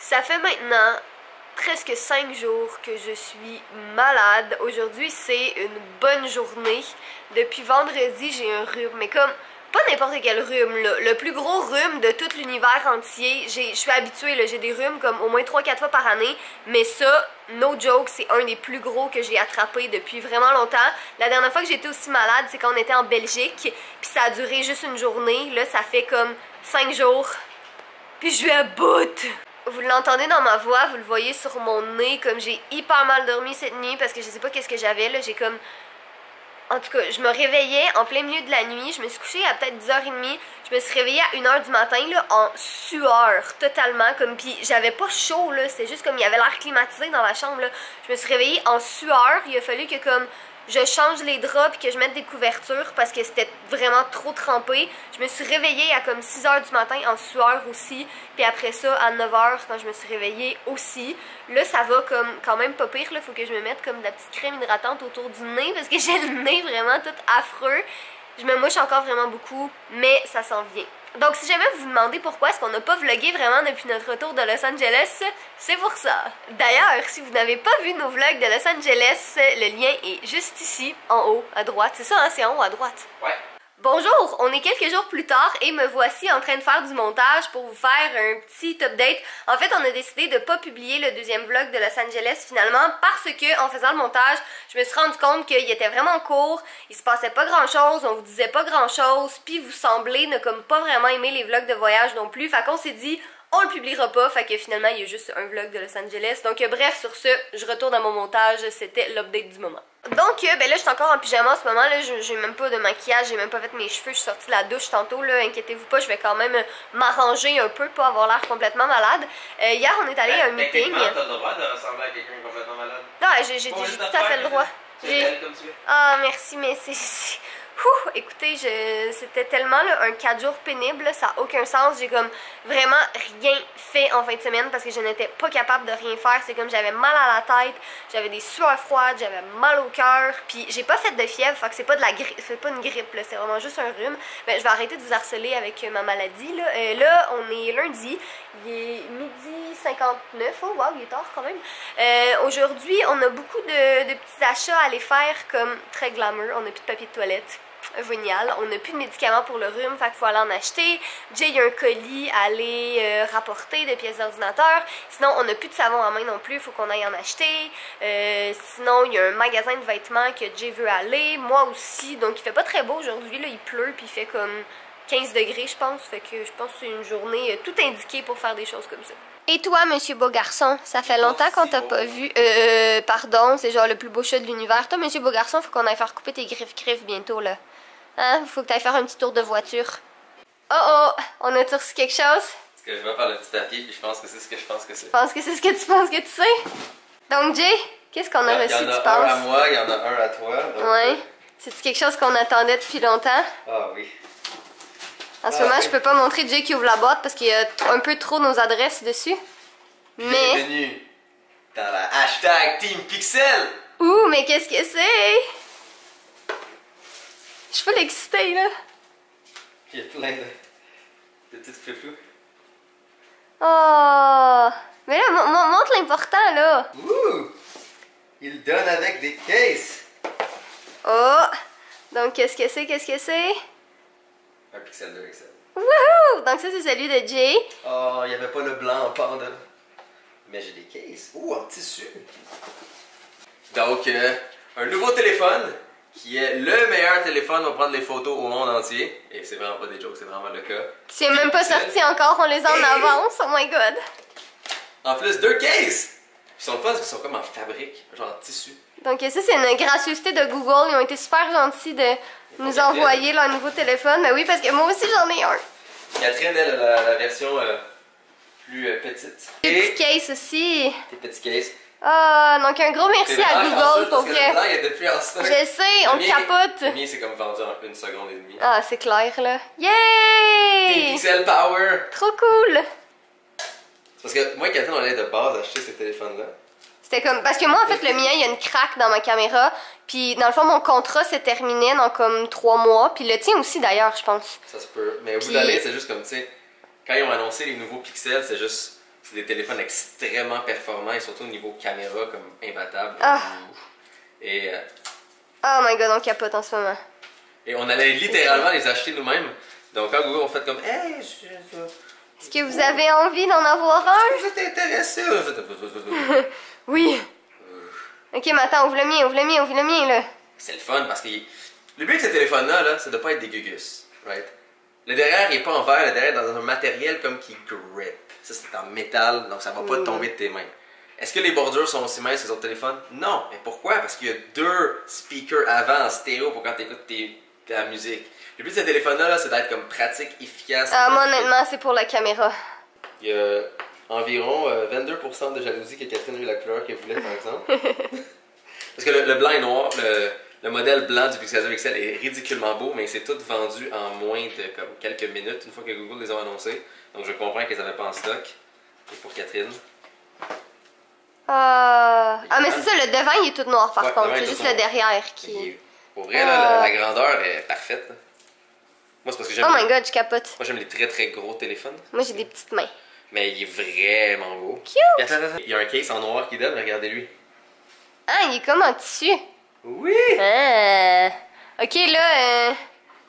Ça fait maintenant presque 5 jours que je suis malade. Aujourd'hui, c'est une bonne journée. Depuis vendredi, j'ai un rhume, mais comme pas n'importe quel rhume, là. Le plus gros rhume de tout l'univers entier. Je suis habituée, là, j'ai des rhumes comme au moins 3-4 fois par année, mais ça, no joke, c'est un des plus gros que j'ai attrapé depuis vraiment longtemps. La dernière fois que j'étais aussi malade, c'est quand on était en Belgique, puis ça a duré juste une journée. Là, ça fait comme 5 jours, puis je suis à bout. Vous l'entendez dans ma voix, vous le voyez sur mon nez, comme j'ai hyper mal dormi cette nuit parce que je sais pas qu'est-ce que j'avais, là, j'ai comme... En tout cas, je me réveillais en plein milieu de la nuit, je me suis couchée à peut-être 10h30, je me suis réveillée à 1h du matin, là, en sueur, totalement, comme, puis j'avais pas chaud, là, c'était juste comme il y avait l'air climatisé dans la chambre, là. Je me suis réveillée en sueur, il a fallu que, comme, je change les draps puis que je mette des couvertures parce que c'était vraiment trop trempé. Je me suis réveillée à comme 6h du matin en sueur aussi, puis après ça, à 9h, quand je me suis réveillée aussi. Là, ça va comme quand même pas pire, là, faut que je me mette comme de la petite crème hydratante autour du nez parce que j'ai le nez vraiment tout affreux. Je me mouche encore vraiment beaucoup, mais ça s'en vient. Donc si jamais vous vous demandez pourquoi est-ce qu'on n'a pas vlogué vraiment depuis notre retour de Los Angeles, c'est pour ça. D'ailleurs, si vous n'avez pas vu nos vlogs de Los Angeles, le lien est juste ici, en haut, à droite. C'est ça, hein? C'est en haut, à droite. Ouais. Bonjour, on est quelques jours plus tard et me voici en train de faire du montage pour vous faire un petit update. En fait, on a décidé de pas publier le deuxième vlog de Los Angeles finalement parce que en faisant le montage, je me suis rendu compte qu'il était vraiment court, il se passait pas grand chose, on vous disait pas grand chose, puis vous semblez ne comme pas vraiment aimer les vlogs de voyage non plus. Fait qu'on s'est dit, on le publiera pas, fait que finalement il y a juste un vlog de Los Angeles. Donc bref, sur ce, je retourne à mon montage, c'était l'update du moment. Donc ben là je suis encore en pyjama en ce moment, là j'ai même pas de maquillage, j'ai même pas fait mes cheveux, je suis sortie de la douche tantôt, là, inquiétez-vous pas, je vais quand même m'arranger un peu pour avoir l'air complètement malade. Hier on est allé à un meeting. T'as le droit de ressembler à quelqu'un complètement malade. Non, j'ai tout à fait le droit. Ah merci, mais c'est... Écoutez, c'était tellement là, un 4 jours pénible, là, ça n'a aucun sens. J'ai comme vraiment rien fait en fin de semaine parce que je n'étais pas capable de rien faire. C'est comme j'avais mal à la tête, j'avais des sueurs froides, j'avais mal au cœur. Puis j'ai pas fait de fièvre, fait que c'est pas de la grippe, c'est pas une grippe, c'est vraiment juste un rhume. Mais je vais arrêter de vous harceler avec ma maladie. Là, on est lundi, il est midi 59. Oh wow, il est tard quand même. Aujourd'hui, on a beaucoup de petits achats à aller faire comme très glamour. On n'a plus de papier de toilette. Génial. On n'a plus de médicaments pour le rhume, fait qu'il faut aller en acheter. Jay, il y a un colis à aller rapporter de pièces d'ordinateur. Sinon, on n'a plus de savon en main non plus, il faut qu'on aille en acheter. Sinon, il y a un magasin de vêtements que Jay veut aller. Moi aussi. Donc, il fait pas très beau aujourd'hui. Là, il pleut, puis il fait comme 15 degrés, je pense. Fait que je pense que c'est une journée tout indiquée pour faire des choses comme ça. Et toi, monsieur beau garçon, ça fait longtemps qu'on t'a pas vu. Pardon, c'est genre le plus beau chat de l'univers. Toi, monsieur beau garçon, faut qu'on aille faire couper tes griffes bientôt, là. Hein? Faut que t'ailles faire un petit tour de voiture. Oh oh! On a-tu reçu quelque chose? Parce que je vais faire le petit papier, puis je pense que c'est ce que je pense que c'est. Je pense que c'est ce que tu penses que tu sais? Donc, Jay, qu'est-ce qu'on a reçu, tu penses? Il y en a un à moi, il y en a un à toi. Donc... Ouais. C'est-tu quelque chose qu'on attendait depuis longtemps? Ah oui. En ce moment, je peux pas montrer Jay qui ouvre la boîte parce qu'il y a un peu trop nos adresses dessus. Mais... Bienvenue dans la hashtag Team Pixel! Ouh, mais qu'est-ce que c'est? Je suis full excitée, là. Il y a plein de petites flou-flou. Oh! Mais là, montre l'important, là. Ouh! Il donne avec des cases. Oh! Donc, qu'est-ce que c'est? Qu'est-ce que c'est? Un pixel, 2 pixels. Wouhou! Donc ça, c'est celui de Jay. Oh, il n'y avait pas le blanc en panda. Mais j'ai des cases. Ouh, en tissu. Donc, un nouveau téléphone qui est le meilleur téléphone pour prendre les photos au monde entier. Et c'est vraiment pas des jokes, c'est vraiment le cas. C'est même pas sorti encore, on les a en avance. Oh my god. En plus, 2 cases! Ils sont le fun parce qu'ils sont comme en fabrique, genre en tissu. Donc ça, c'est une gracieuseté de Google. Ils ont été super gentils de nous envoyer leur nouveau téléphone. Mais oui, parce que moi aussi, j'en ai un. Catherine, elle a la version plus petite. Des petits cases aussi. Des petits cases. Ah, donc un gros merci à Google pour vrai. Là, il y a depuis en stock. Je sais, on capote. Le mien, c'est comme vendu en 1 seconde et demie. Ah, c'est clair, là. Yay! Pixel Power! Trop cool! C'est parce que moi et Catherine, on allait de base acheter ce téléphone-là. C'était comme... Parce que moi, en fait, le mien, il y a une craque dans ma caméra. Puis, dans le fond, mon contrat se terminait dans comme 3 mois. Puis le tien aussi, d'ailleurs, je pense. Ça se peut. Mais au bout de la ligne, c'est juste comme, tu sais, quand ils ont annoncé les nouveaux pixels, c'est juste... C'est des téléphones extrêmement performants et surtout au niveau caméra, comme imbattable. Ah. Et, oh my god, on capote en ce moment. et on allait littéralement les acheter nous-mêmes. Donc quand Google, on fait comme, hey, Est-ce que vous avez envie d'en avoir un? je t'intéresse. Oui. Ok, mais attends, ouvre le mien, là. C'est le fun parce que le but de ce téléphone-là, là, c'est de pas être des gugus, right? Le derrière, il est pas en verre, le derrière est dans un matériel comme qui grip. Ça, c'est en métal, donc ça va pas tomber de tes mains. Est-ce que les bordures sont aussi minces que les autres téléphones? Non. Mais pourquoi? Parce qu'il y a 2 speakers avant en stéréo pour quand tu écoutes ta musique. Le but de ce téléphone-là, là, c'est d'être comme pratique, efficace. Ah, moi, honnêtement, c'est pour la caméra. Il y a environ 22% de jalousie que Catherine a eu la couleur qu'elle voulait, par exemple. Parce que le blanc et noir, le modèle blanc du Pixel 2 XL est ridiculement beau, mais c'est tout vendu en moins de comme, quelques minutes, une fois que Google les a annoncés. Donc je comprends qu'ils n'avaient pas en stock. Et pour Catherine. Ah, mais c'est ça, le devant, il est tout noir, par contre. C'est juste noir. Le derrière qui... Pour vrai, là, la grandeur est parfaite. Là. Moi, c'est parce que j'aime... Oh my god, je capote. Moi, j'aime les très très gros téléphones. Moi, j'ai des petites mains. Mais il est vraiment beau. Cute! Puis attends, il y a un case en noir qui donne, regardez-lui. Ah, il est comme en tissu. Oui! Ah. Ok, là,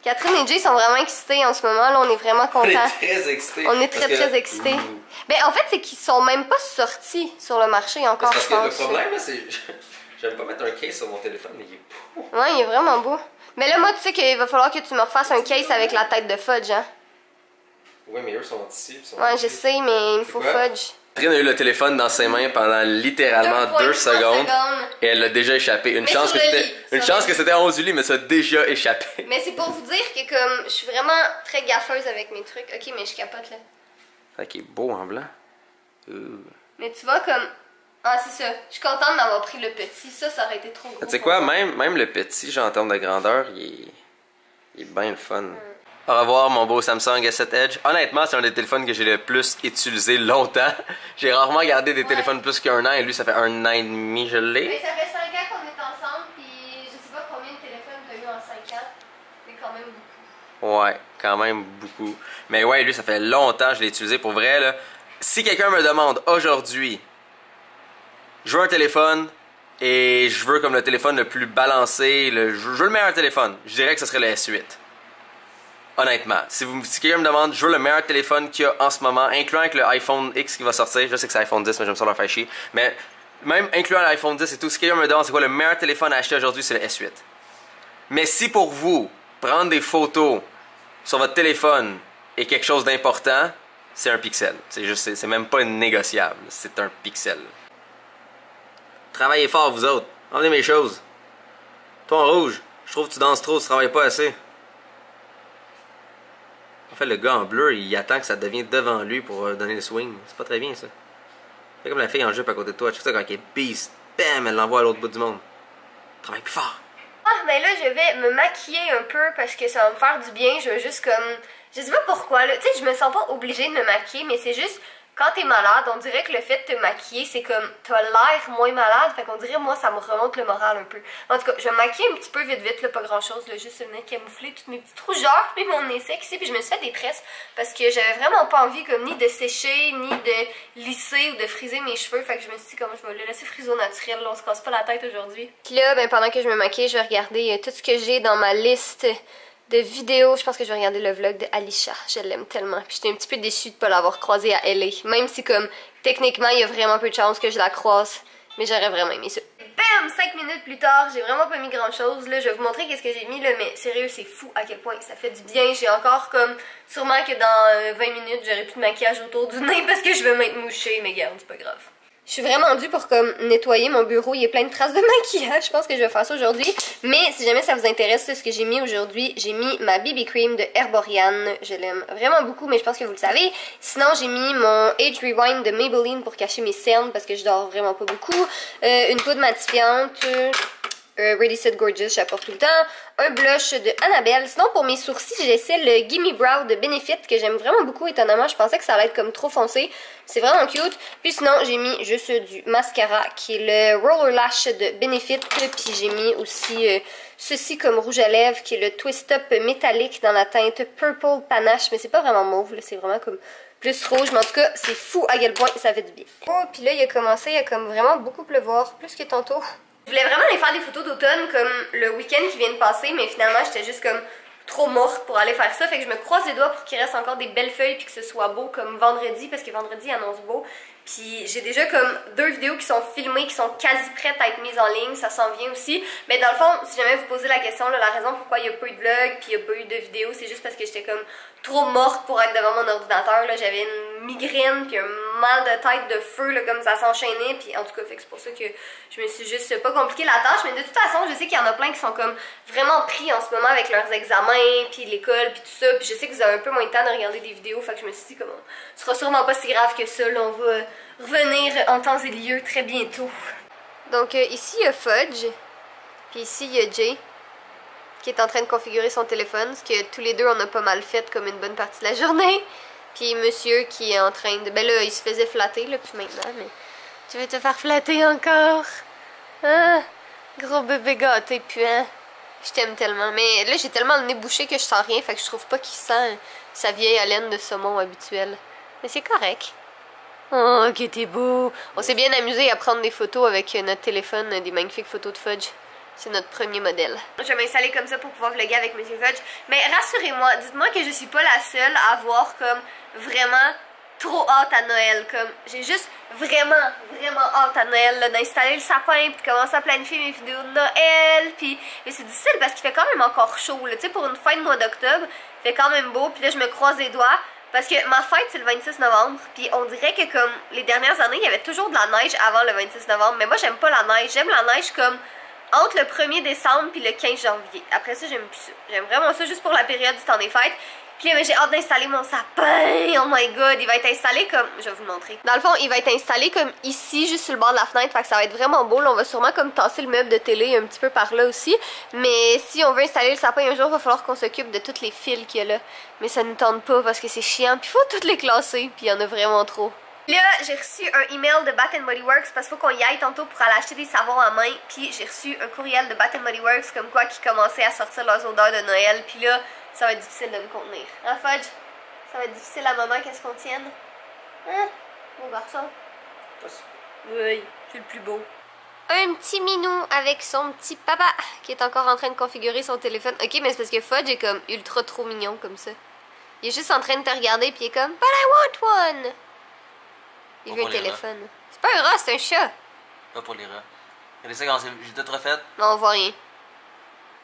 Catherine et Jay sont vraiment excités en ce moment. Là, on est vraiment contents. On est très excités. On est très excités. Ben, en fait, c'est qu'ils sont même pas sortis sur le marché encore, je pense. Parce que le problème, là, c'est... J'aime pas mettre un case sur mon téléphone, mais il est beau. Ouais, il est vraiment beau. Mais là, moi, tu sais qu'il va falloir que tu me refasses un case avec la tête de Fudge, hein? Ouais, mais eux sont ici. Ouais, je sais, mais il me faut Fudge. Catherine a eu le téléphone dans ses mains pendant littéralement 2 secondes. Et elle l'a déjà échappé. Une chance que c'était en haut du lit, mais ça a déjà échappé. Mais c'est pour vous dire que comme je suis vraiment très gaffeuse avec mes trucs. Ok, mais je capote là. Ok, beau en blanc. Mais tu vois comme... Ah, c'est ça. Je suis contente d'avoir pris le petit. Ça aurait été trop gros. Tu sais quoi, même le petit, genre en termes de grandeur, il est bien le fun. Au revoir mon beau Samsung S7 Edge. Honnêtement, c'est un des téléphones que j'ai le plus utilisé longtemps. J'ai rarement gardé des téléphones plus qu'un an et lui ça fait 1 an et demi, je l'ai. Mais ça fait 5 ans qu'on est ensemble puis je sais pas combien de téléphones t'as eu en 5 ans. C'est quand même beaucoup. Ouais, quand même beaucoup. Mais ouais, lui ça fait longtemps que je l'ai utilisé pour vrai là. Si quelqu'un me demande aujourd'hui, je veux un téléphone et je veux comme le téléphone le plus balancé, je veux le meilleur téléphone, je dirais que ce serait le S8. Honnêtement, si quelqu'un me demande, je veux le meilleur téléphone qu'il y a en ce moment, incluant avec le iPhone X qui va sortir, je sais que c'est iPhone 10, mais j'aime ça leur faire chier, mais même incluant l'iPhone 10 et tout, si quelqu'un me demande c'est quoi le meilleur téléphone à acheter aujourd'hui, c'est le S8. Mais si pour vous, prendre des photos sur votre téléphone est quelque chose d'important, c'est un Pixel. C'est même pas négociable, c'est un Pixel. Travaillez fort, vous autres. Emmenez mes choses. Toi en rouge, je trouve que tu danses trop, tu travailles pas assez. En fait, le gars en bleu, il attend que ça devienne devant lui pour donner le swing. C'est pas très bien, ça. C'est comme la fille en jupe à côté de toi. Tu sais, quand elle est beast, bam, elle l'envoie à l'autre bout du monde. Travaille plus fort. Ah, mais là, je vais me maquiller un peu parce que ça va me faire du bien. Je veux juste comme... Je sais pas pourquoi, là. Tu sais, je me sens pas obligée de me maquiller, mais c'est juste... Quand t'es malade, on dirait que le fait de te maquiller, c'est comme t'as l'air moins malade, fait qu'on dirait moi ça me remonte le moral un peu. En tout cas, je vais me maquiller un petit peu vite, là, pas grand chose, là, juste le nez camouflé, toutes mes petites rougeurs, puis mon nez sec ici, puis je me suis fait des tresses parce que j'avais vraiment pas envie comme ni de sécher, ni de lisser ou de friser mes cheveux, fait que je me suis dit comme je vais le laisser friser au naturel, là, on se casse pas la tête aujourd'hui. Puis là, ben pendant que je me maquille, je vais regarder tout ce que j'ai dans ma liste de vidéos. Je pense que je vais regarder le vlog de Alisha. Je l'aime tellement. Puis j'étais un petit peu déçue de pas l'avoir croisée à LA. Même si comme techniquement il y a vraiment peu de chances que je la croise. Mais j'aurais vraiment aimé ça. Bam! 5 minutes plus tard, j'ai vraiment pas mis grand chose. Là, je vais vous montrer qu'est-ce que j'ai mis là. Mais sérieux, c'est fou à quel point ça fait du bien. J'ai encore comme... Sûrement que dans 20 minutes, j'aurai plus de maquillage autour du nez parce que je vais m'être mouchée. Mais garde, c'est pas grave. Je suis vraiment due pour comme nettoyer mon bureau, il y a plein de traces de maquillage, je pense que je vais faire ça aujourd'hui. Mais si jamais ça vous intéresse, ce que j'ai mis aujourd'hui, j'ai mis ma BB Cream de Herborian. Je l'aime vraiment beaucoup, mais je pense que vous le savez. Sinon, j'ai mis mon Age Rewind de Maybelline pour cacher mes cernes parce que je dors vraiment pas beaucoup. Une poudre matifiante. Ready Set Gorgeous, j'apporte tout le temps. Un blush de Annabelle. Sinon, pour mes sourcils, j'essaie le Gimme Brow de Benefit que j'aime vraiment beaucoup. Étonnamment, je pensais que ça allait être comme trop foncé. C'est vraiment cute. Puis sinon, j'ai mis juste du mascara qui est le Roller Lash de Benefit. Puis j'ai mis aussi ceci comme rouge à lèvres qui est le Twist Up métallique dans la teinte Purple Panache. Mais c'est pas vraiment mauve, c'est vraiment comme plus rouge. Mais en tout cas, c'est fou à quel point ça fait du bien. Oh, puis là, il a commencé à comme vraiment beaucoup pleuvoir, plus que tantôt. Je voulais vraiment aller faire des photos d'automne comme le week-end qui vient de passer, mais finalement, j'étais juste comme trop morte pour aller faire ça. Fait que je me croise les doigts pour qu'il reste encore des belles feuilles puis que ce soit beau comme vendredi, parce que vendredi, il annonce beau. Puis j'ai déjà comme 2 vidéos qui sont filmées, qui sont quasi prêtes à être mises en ligne, ça s'en vient aussi. Mais dans le fond, si jamais vous posez la question, là, la raison pourquoi il n'y a pas eu de vlog puis il n'y a pas eu de vidéo, c'est juste parce que j'étais comme trop morte pour être devant mon ordinateur. J'avais une migraine puis un mal de tête de feu, là, comme ça s'enchaînait. Puis en tout cas, c'est pour ça que je me suis juste pas compliqué la tâche. Mais de toute façon, je sais qu'il y en a plein qui sont comme vraiment pris en ce moment avec leurs examens, puis l'école, puis tout ça. Puis je sais que vous avez un peu moins de temps de regarder des vidéos, fait que je me suis dit comment ce sera sûrement pas si grave que ça. Là, on va revenir en temps et lieu très bientôt. Donc ici il y a Fudge, puis ici il y a Jay qui est en train de configurer son téléphone, ce que tous les deux on a pas mal fait comme une bonne partie de la journée. Puis monsieur qui est en train de... Ben là il se faisait flatter là, puis maintenant, mais tu veux te faire flatter encore? Ah, gros bébé gâté puant. Je t'aime tellement, mais là j'ai tellement le nez bouché que je sens rien, fait que je trouve pas qu'il sent sa vieille haleine de saumon habituelle. Mais c'est correct. Oh, que t'es beau! On s'est bien amusé à prendre des photos avec notre téléphone, des magnifiques photos de Fudge. C'est notre premier modèle. Je vais m'installer comme ça pour pouvoir vlogger avec Monsieur Fudge. Mais rassurez-moi, dites-moi que je suis pas la seule à avoir comme vraiment trop hâte à Noël. Comme j'ai juste vraiment hâte à Noël d'installer le sapin puis de commencer à planifier mes vidéos de Noël. Puis mais c'est difficile parce qu'il fait quand même encore chaud. Tu sais, pour une fin de mois d'octobre, il fait quand même beau. Puis là, je me croise les doigts. Parce que ma fête c'est le 26 novembre, puis on dirait que comme les dernières années, il y avait toujours de la neige avant le 26 novembre. Mais moi j'aime pas la neige, j'aime la neige comme entre le 1er décembre puis le 15 janvier. Après ça j'aime plus ça, j'aime vraiment ça juste pour la période du temps des fêtes. Puis là j'ai hâte d'installer mon sapin, oh my god, il va être installé comme, je vais vous le montrer. Dans le fond il va être installé comme ici, juste sur le bord de la fenêtre, fait que ça va être vraiment beau. Là, on va sûrement comme tasser le meuble de télé un petit peu par là aussi. Mais si on veut installer le sapin un jour, il va falloir qu'on s'occupe de tous les fils qu'il y a là. Mais ça nous tente pas parce que c'est chiant, puis il faut toutes les classer, puis il y en a vraiment trop. Là, j'ai reçu un email de Bath & Body Works parce qu'il faut qu'on y aille tantôt pour aller acheter des savons à main. Puis j'ai reçu un courriel de Bath & Body Works comme quoi qui commençait à sortir leurs odeurs de Noël. Puis là, ça va être difficile de me contenir. Hein, Fudge? Ça va être difficile à maman qu'elle se contienne. Hein? Mon garçon? Oui, c'est le plus beau. Un petit minou avec son petit papa qui est encore en train de configurer son téléphone. Ok, mais c'est parce que Fudge est comme ultra trop mignon comme ça. Il est juste en train de te regarder puis il est comme But I want one! Il veut un téléphone. C'est pas un rat, c'est un chat. Pas pour les rats. Regardez ça quand j'ai tout refait. Non, on voit rien.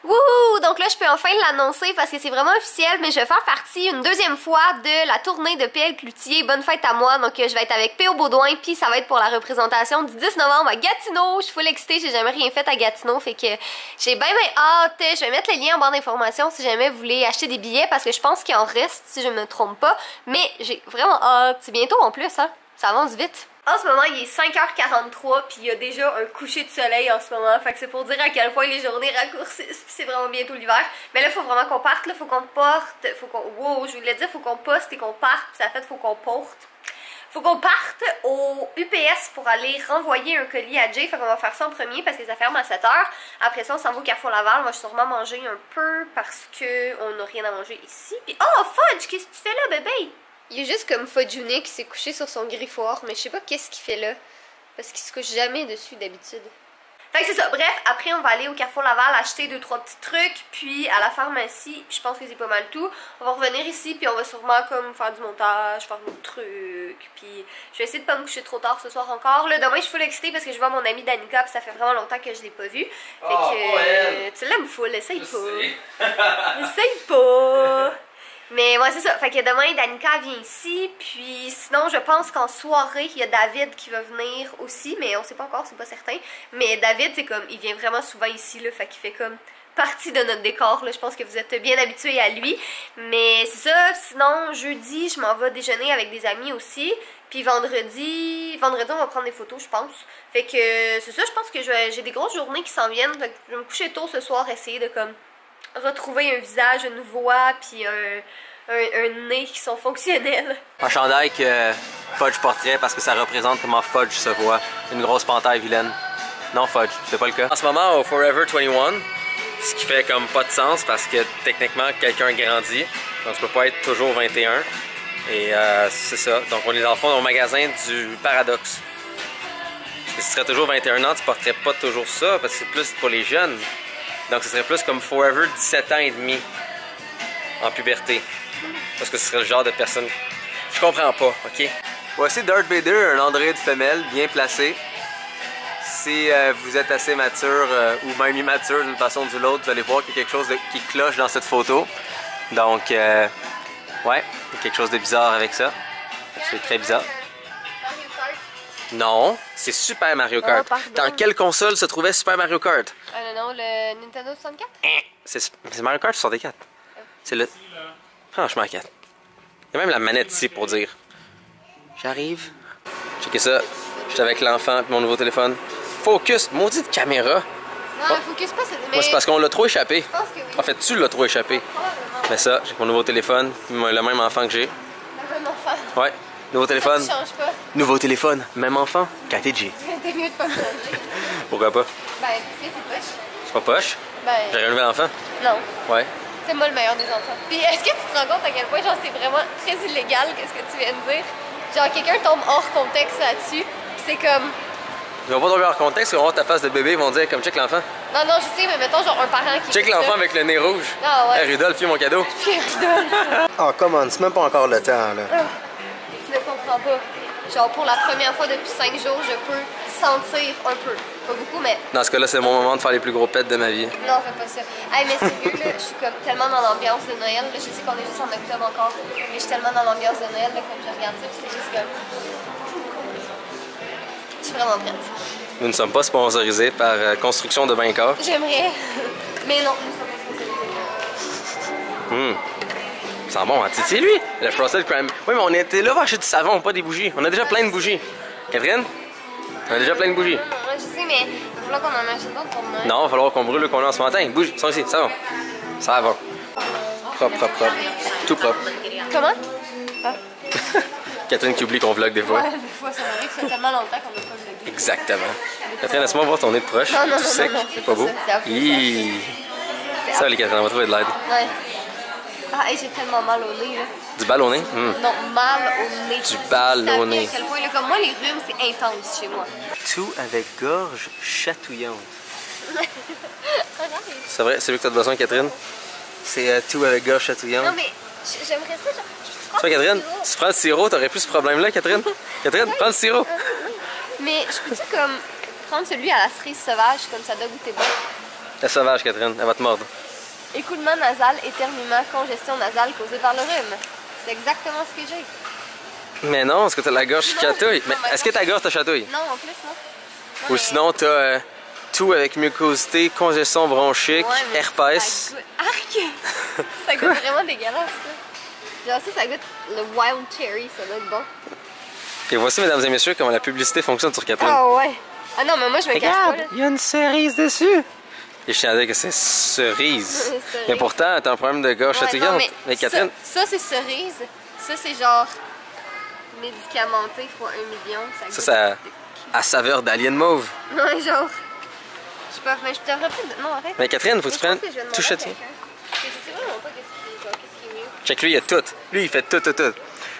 Wouhou! Donc là, je peux enfin l'annoncer parce que c'est vraiment officiel, mais je vais faire partie une deuxième fois de la tournée de PL Cloutier. Bonne fête à moi! Donc je vais être avec P.O. Baudouin, puis ça va être pour la représentation du 10 novembre à Gatineau. Je suis full excitée, j'ai jamais rien fait à Gatineau, fait que j'ai bien hâte. Je vais mettre le lien en barre d'informations si jamais vous voulez acheter des billets parce que je pense qu'il en reste, si je me trompe pas. Mais j'ai vraiment hâte. C'est bientôt en plus, hein? Ça avance vite. En ce moment, il est 5h43 puis il y a déjà un coucher de soleil en ce moment. Fait que c'est pour dire à quel point les journées raccourcissent puis c'est vraiment bientôt l'hiver. Mais là, il faut vraiment qu'on parte, là, faut qu'on porte, faut qu'on... Wow, je voulais dire faut qu'on poste et qu'on parte, puis ça fait faut qu'on porte. Faut qu'on parte au UPS pour aller renvoyer un colis à Jay. Fait qu'on va faire ça en premier parce que ça ferme à 7h. Après ça, on s'en va au Carrefour Laval. On va sûrement manger un peu parce que on n'a rien à manger ici. Puis, oh, Fudge, qu'est-ce que tu fais là, bébé? Il est juste comme Fudge qui s'est couché sur son griffoir, mais je sais pas qu'est-ce qu'il fait là. Parce qu'il se couche jamais dessus d'habitude. Fait que c'est ça. Bref, après on va aller au Carrefour Laval acheter 2-3 petits trucs, puis à la pharmacie, je pense que c'est pas mal tout. On va revenir ici, puis on va sûrement comme faire du montage, faire nos trucs, puis je vais essayer de pas me coucher trop tard ce soir encore. Là, demain je suis full excitée parce que je vois mon amie Danica, puis ça fait vraiment longtemps que je l'ai pas vue. Fait que tu l'aimes full, essaye pas. Essaye pas. Mais ouais, c'est ça. Fait que demain, Danica vient ici. Puis sinon, je pense qu'en soirée, il y a David qui va venir aussi. Mais on sait pas encore, c'est pas certain. Mais David, c'est comme, il vient vraiment souvent ici, là. Fait qu'il fait comme partie de notre décor, là. Je pense que vous êtes bien habitués à lui. Mais c'est ça. Sinon, jeudi, je m'en vais déjeuner avec des amis aussi. Puis vendredi, on va prendre des photos, je pense. Fait que c'est ça, je pense que j'ai des grosses journées qui s'en viennent. Fait que je vais me coucher tôt ce soir, essayer de comme retrouver un visage, une voix, puis un nez qui sont fonctionnels. Un chandail que Fudge porterait parce que ça représente comment Fudge se voit. Une grosse panthère vilaine. Non, Fudge, c'est pas le cas. En ce moment, au Forever 21, ce qui fait comme pas de sens parce que techniquement, quelqu'un grandit. Donc tu peux pas être toujours 21. Et c'est ça. Donc on est dans le fond au magasin du Paradoxe. Parce que si tu serais toujours 21 ans, tu porterais pas toujours ça parce que c'est plus pour les jeunes. Donc ce serait plus comme Forever 17 ans et demi en puberté. Parce que ce serait le genre de personne... Je comprends pas, ok? Voici Darth Vader, un androïde femelle bien placé. Si vous êtes assez mature ou même immature d'une façon ou de l'autre, vous allez voir qu'il y a quelque chose qui cloche dans cette photo. Donc, ouais, il y a quelque chose de bizarre avec ça. C'est très bizarre. Mario Kart. Non, c'est Super Mario Kart. Dans quelle console se trouvait Super Mario Kart? Non, le Nintendo 64? C'est Mario Kart 64. C'est le... Franchement, 4. Il y a même la manette ici pour dire. J'arrive. Checkez ça. J'étais avec l'enfant et mon nouveau téléphone. Focus! Maudite caméra! Non, focus pas, c'est... Moi, c'est parce qu'on l'a trop échappé. Je pense que oui. En fait, tu l'as trop échappé. Probablement. Mais ça, j'ai mon nouveau téléphone, le même enfant que j'ai. Le même enfant. Ouais, nouveau téléphone. Ça change pas. Nouveau téléphone, même enfant, KTG. T'es mieux de pas me changer. Pourquoi pas? Ben, tu sais, c'est poche. C'est pas poche? Ben, J'ai un nouvel enfant? non. Ouais. C'est moi le meilleur des enfants. Puis est-ce que tu te rends compte à quel point genre c'est vraiment très illégal qu'est-ce que tu viens de dire? Genre quelqu'un tombe hors contexte là-dessus, puis c'est comme... Ils vont pas tomber hors contexte, ils vont voir ta face de bébé, ils vont dire comme check l'enfant. Non, non, je sais, mais mettons genre un parent qui... Check l'enfant avec le nez rouge. Ah ouais. Hey, Rudolph, fais mon cadeau. Puis Rudolph. Oh, come on, c'est même pas encore le temps, là. Tu ne comprends pas. Genre pour la première fois depuis 5 jours, je peux sentir un peu. Pas beaucoup, mais... Dans ce cas-là, c'est mon moment de faire les plus gros pets de ma vie. Non, fais pas ça. Hey, mais sérieux, là, je suis comme tellement dans l'ambiance de Noël. Là, je sais qu'on est juste en octobre encore, mais je suis tellement dans l'ambiance de Noël, là, comme je regarde ça, puis c'est juste comme... Je suis vraiment prête. Nous ne sommes pas sponsorisés par Construction de Bain-Corps. J'aimerais, mais non, nous sommes pas sponsorisés. Ça sent bon, hein? C'est lui, le Frosted Crime. Oui, mais on était là pour acheter du savon, pas des bougies. On a déjà plein de bougies. Catherine? On a déjà plein de bougies. Non, je sais, mais il va falloir qu'on en achète d'autres pour Noël. Non, il va falloir qu'on brûle le qu'on a en ce matin. Bougies, ils sont ici, savon. Savon. Propre, propre, propre. Tout propre. Comment? Ah. Catherine qui oublie qu'on vlog des fois. Ouais, des fois, ça m'arrive, ça fait tellement longtemps qu'on n'a pas vlogué. Exactement. Catherine, laisse-moi voir ton nez de proche. Non, non, tout non, sec. non, non, c'est pas pas beau. ça, c'est affreux, Hi. Ça, les Catherine, on va trouver de l'aide. Ouais. Ah, hey, j'ai tellement mal au nez, là. Du bal au nez? Non, mal au nez. Du bal au nez. À quel point, là, comme moi, les rhumes, c'est intense chez moi. Tout avec gorge chatouillante. Arrête. C'est vrai, c'est lui que tu as besoin, Catherine? C'est tout avec gorge chatouillante. Non, mais j'aimerais ça, genre... Tu vois, Catherine, si tu prends le sirop, t'aurais plus ce problème-là, Catherine? Catherine, prends le sirop. Mais je peux-tu, comme, prendre celui à la cerise sauvage, comme ça doit goûter bon? La sauvage, Catherine, elle va te mordre. Écoulement nasal, éternuement, congestion nasale causée par le rhume. C'est exactement ce que j'ai. Mais non, parce que t'as la gorge qui chatouille. Non, Mais est-ce que ta gorge te chatouille? Non, en plus, non. Non, Ou mais- sinon, t'as tout avec mucosité, congestion bronchique, Ouais, mais herpès. ça goûte... Arc! Ça goûte vraiment dégueulasse, ça. Genre ça goûte le wild cherry, ça doit être bon. Et voici, mesdames et messieurs, comment la publicité fonctionne sur Catherine. Ah ouais. Ah non, mais moi je me cache pas, là. il y a une cerise dessus. Et je tiens à dire que c'est cerise. Cerise. Mais pourtant, t'as un problème de gorge Ouais, chatouillante. non, mais Catherine, ça c'est cerise. Ça c'est genre médicamenté fois 1 million. ça a saveur d'alien mauve. Ouais, genre. Je sais pas, mais je devrais pas. Non, arrête. Mais Catherine, faut que Mais tu je pense prennes que je vais demander tout à chatouillant. quelqu'un. Parce que je sais vraiment pas qu'est-ce qui est mieux. Check, lui, il y a tout. Lui, il fait tout.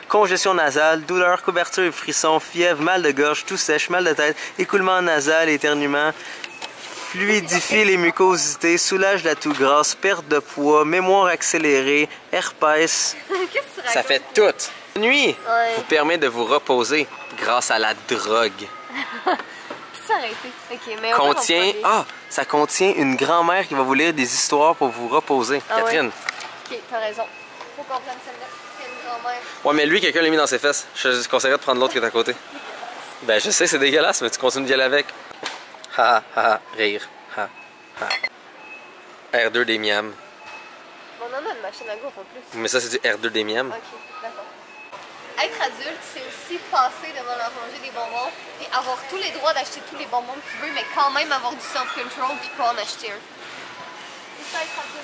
Congestion nasale, douleur, couverture et frisson, fièvre, mal de gorge, toux sèche, mal de tête, écoulement nasal, éternuement, fluidifie les mucosités, soulage la toux grasse, perte de poids, mémoire accélérée, herpès. Qu'est-ce que tu racontes? Ça fait tout. La nuit Ouais. vous permet de vous reposer grâce à la drogue. Peux-tu arrêter? Ok, mais Contient, ça contient une grand-mère qui va vous lire des histoires pour vous reposer. Ah ouais? Catherine. Ok, t'as raison. Faut qu'on prenne celle-là. C'est une grand-mère. Ouais, mais lui, quelqu'un l'a mis dans ses fesses. Je te conseillerais de prendre l'autre qui est à côté. Ben, je sais, c'est dégueulasse, mais tu continues d'y aller avec. Ha ha, rire. Ha ha. R2 des miams. On en a une machine à gaufre en plus. Mais ça, c'est du R2 des miams. Ok, d'accord. Être adulte, c'est aussi passer devant la rangée des bonbons et avoir tous les droits d'acheter tous les bonbons que tu veux, mais quand même avoir du self-control puis pas en acheter un. C'est ça, être adulte.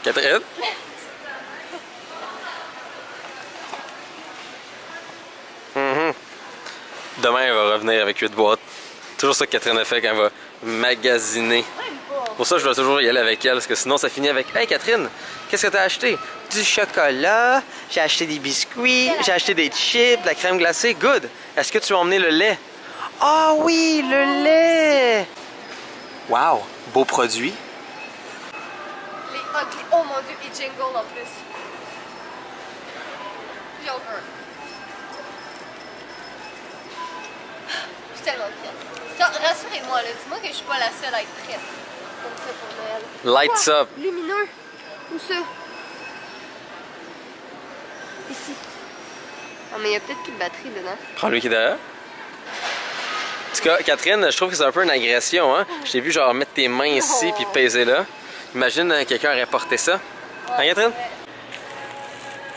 Catherine? Demain, elle va revenir avec 8 boîtes. Toujours ça que Catherine a fait quand elle va magasiner. Même pas en Pour ça, je dois toujours y aller avec elle, parce que sinon, ça finit avec « Hey Catherine, qu'est-ce que t'as acheté? » Du chocolat, j'ai acheté des biscuits, j'ai acheté des chips, de la crème glacée. Good! Est-ce que tu vas emmener le lait? Ah oui, le lait! Wow! Beau produit. Oh mon dieu, et jingle en plus. J'ai encore un. Je suis tellement prête. Genre, rassurez-moi, là, dis-moi que je suis pas la seule à être prête. Comme ça pour Noël. Lights up! Lumineux. Où ça? Ici. Ah, mais il y a peut-être plus de batterie dedans. Prends-lui qui est derrière. En tout cas, Catherine, je trouve que c'est un peu une agression, hein? Je t'ai vu genre mettre tes mains ici puis peser là. Imagine quelqu'un aurait porté ça. Hein, Catherine?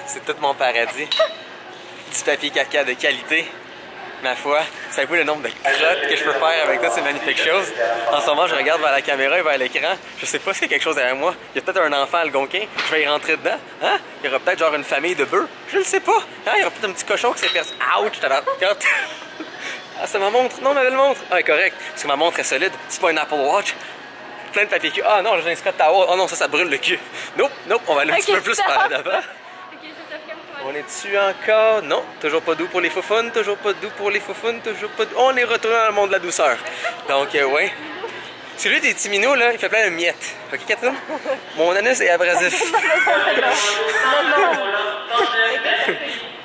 C'est tout mon paradis. Du papier caca de qualité. Ma foi, c'est un peu le nombre de crottes que je peux faire avec toutes ces magnifiques choses. En ce moment, je regarde vers la caméra et vers l'écran. Je sais pas s'il y a quelque chose derrière moi. Il y a peut-être un enfant algonquin. Je vais y rentrer dedans. Hein? Il y aura peut-être genre une famille de bœufs. Je le sais pas. Hein? Il y aura peut-être un petit cochon qui s'est perdu. Ouch! Ah, c'est ma montre. Non, ma belle montre. Ah, est correct. Parce que ma montre est solide. C'est pas une Apple Watch. Plein de papier cul. Ah non, j'ai un Scott Towel. Oh non, ça brûle le cul. Nope, on va aller un petit peu plus par là-bas. On est dessus encore? Non, toujours pas doux pour les faufounes, toujours pas doux pour les faufounes, toujours pas doux. On est retourné dans le monde de la douceur. Donc, ouais. Celui des petits minous, là, il fait plein de miettes. Ok, Catherine? Mon anus est abrasif.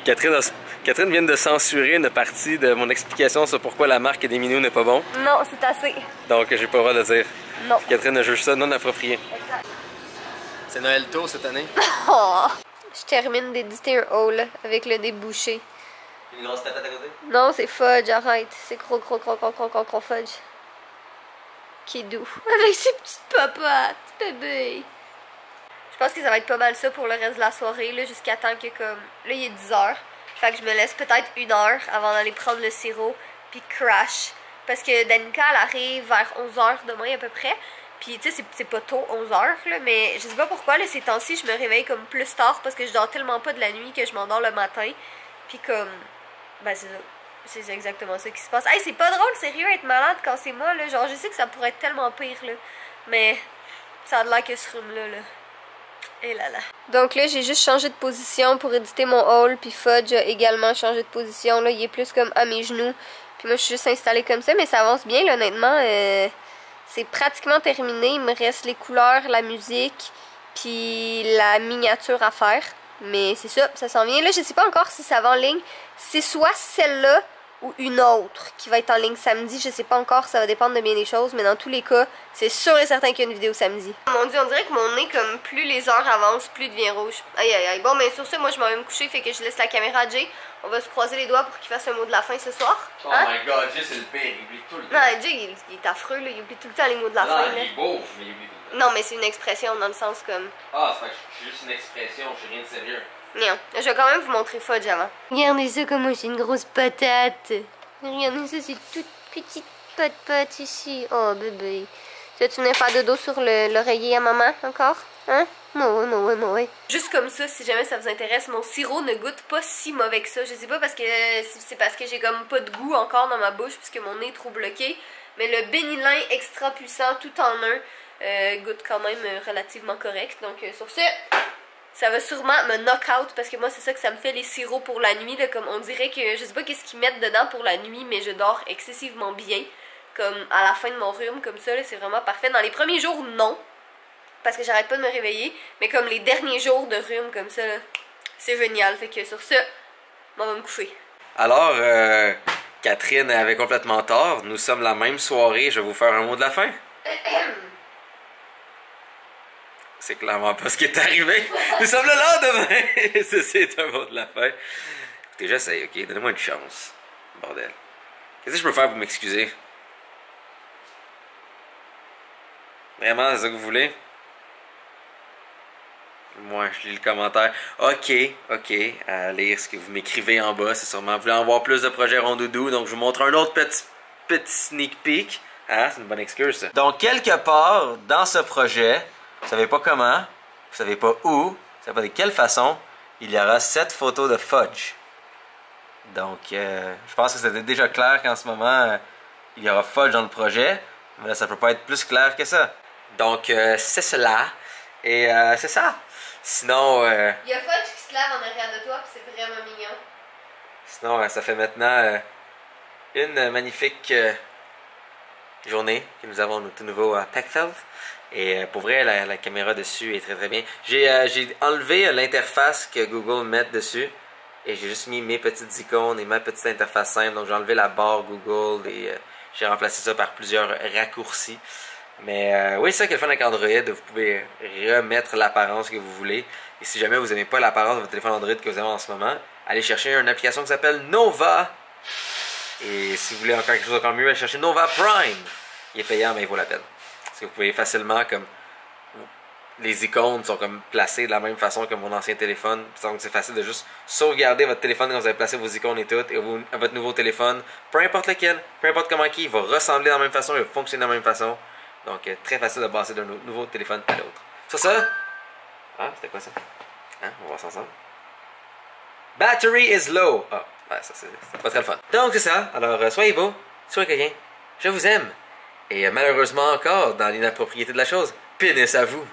Catherine vient de censurer une partie de mon explication sur pourquoi la marque des minous n'est pas bon. Non, c'est assez. Donc, j'ai pas le droit de dire. Non. Catherine juge ça non approprié. C'est Noël tôt cette année. Oh. Je termine d'éditer un haul avec le débouché. Une grosse tapette à côté? Non, c'est fudge, arrête. C'est gros fudge. Qui est doux. Avec ses petites papates, bébé. Je pense que ça va être pas mal ça pour le reste de la soirée, là, jusqu'à temps que comme... Là, il est 10h. Fait que je me laisse peut-être 1 heure avant d'aller prendre le sirop, puis crash. Parce que Danica, elle arrive vers 11h demain à peu près. Puis tu sais, c'est pas tôt, 11h, là, mais je sais pas pourquoi, là, ces temps-ci, je me réveille comme plus tard parce que je dors tellement pas de la nuit que je m'endors le matin. Puis comme, ben c'est ça. C'est exactement ça qui se passe. Hey, c'est pas drôle, sérieux, être malade quand c'est moi, là. Genre, je sais que ça pourrait être tellement pire, là. Mais ça a l'air que ce rhume-là, là. Et là là. Donc là, j'ai juste changé de position pour éditer mon haul. Puis Fudge a également changé de position. Là, il est plus comme à mes genoux. Puis moi, je suis juste installée comme ça, mais ça avance bien, là, honnêtement. C'est pratiquement terminé. Il me reste les couleurs, la musique, puis la miniature à faire. Mais c'est ça, ça s'en vient. Là, je sais pas encore si ça va en ligne. C'est soit celle-là ou une autre qui va être en ligne samedi. Je sais pas encore, ça va dépendre de bien des choses. Mais dans tous les cas, c'est sûr et certain qu'il y a une vidéo samedi. Mon Dieu, on dirait que mon nez, comme plus les heures avancent, plus il devient rouge. Aïe aïe aïe. Bon, mais sur ce, moi je m'en vais me coucher, fait que je laisse la caméra à Jay. On va se croiser les doigts pour qu'il fasse un mot de la fin ce soir. Oh my god, Jay c'est le pire, il oublie tout le temps. Non, Jay, il est affreux, là. Il oublie tout le temps les mots de la fin. Il est beau, mais il oublie tout le temps. Non, mais c'est une expression dans le sens comme... Ah, c'est juste une expression, je suis rien de sérieux. Non, je vais quand même vous montrer Fudge avant. Regardez ça, comment c'est une grosse patate. Regardez ça, c'est toute petite patate ici. Oh, bébé. Tu venais faire dodo sur l'oreiller à maman encore? Hein? Ouais. Juste comme ça, si jamais ça vous intéresse, mon sirop ne goûte pas si mauvais que ça. Je sais pas parce que c'est parce que j'ai comme pas de goût encore dans ma bouche puisque mon nez est trop bloqué. Mais le Bénilin extra puissant tout en un goûte quand même relativement correct. Donc sur ce, ça va sûrement me knock out parce que moi c'est ça que ça me fait les sirops pour la nuit. Là, comme on dirait que je sais pas qu'est-ce qu'ils mettent dedans pour la nuit, mais je dors excessivement bien. Comme à la fin de mon rhume, comme ça, c'est vraiment parfait. Dans les premiers jours, non. Parce que j'arrête pas de me réveiller. Mais comme les derniers jours de rhume comme ça, c'est génial. Fait que sur ça, on va me coucher. Alors, Catherine avait complètement tort. Nous sommes la même soirée. Je vais vous faire un mot de la fin. C'est clairement pas ce qui est arrivé. Nous sommes le lendemain. C'est un mot de la fin. Écoutez, j'essaye, ok? Donnez-moi une chance. Bordel. Qu'est-ce que je peux faire pour m'excuser? Vraiment, c'est ça que vous voulez? Moi, je lis le commentaire. Ok, à lire ce que vous m'écrivez en bas. C'est sûrement, vous voulez en voir plus de projets rondoudou. Donc, je vous montre un autre petit sneak peek. Ah, c'est une bonne excuse, ça. Donc, quelque part dans ce projet, vous savez pas comment, vous savez pas où, vous savez pas de quelle façon, il y aura 7 photos de Fudge. Donc, je pense que c'était déjà clair qu'en ce moment, il y aura Fudge dans le projet. Mais là, ça peut pas être plus clair que ça. Donc, c'est cela. Et c'est ça. Sinon, Il y a Fudge qui se lave en arrière de toi, puis c'est vraiment mignon. sinon ça fait maintenant une magnifique journée que nous avons tout nouveau à Packfield. Et pour vrai, la caméra dessus est très très bien. J'ai enlevé l'interface que Google met dessus. Et j'ai juste mis mes petites icônes et ma petite interface simple. Donc j'ai enlevé la barre Google et j'ai remplacé ça par plusieurs raccourcis. Mais oui, c'est ça qui est le fun avec Android. Vous pouvez remettre l'apparence que vous voulez. Et si jamais vous n'aimez pas l'apparence de votre téléphone Android que vous avez en ce moment, allez chercher une application qui s'appelle Nova. Et si vous voulez encore quelque chose encore mieux, allez chercher Nova Prime. Il est payant, mais il vaut la peine. Parce que vous pouvez facilement comme... Les icônes sont comme placées de la même façon que mon ancien téléphone. Donc c'est facile de juste sauvegarder votre téléphone quand vous avez placé vos icônes et tout. Et votre nouveau téléphone, peu importe lequel, peu importe comment il va ressembler de la même façon, il va fonctionner de la même façon. Donc très facile de passer d'un nouveau téléphone à l'autre. Sur ça, ah, c'était quoi ça? Hein? On va voir ça ensemble. Battery is low. Ah, ouais, ça c'est pas très le fun. Donc c'est ça. Alors soyez beau, soyez quelqu'un. Je vous aime. Et malheureusement encore, dans l'inappropriété de la chose, pénis à vous.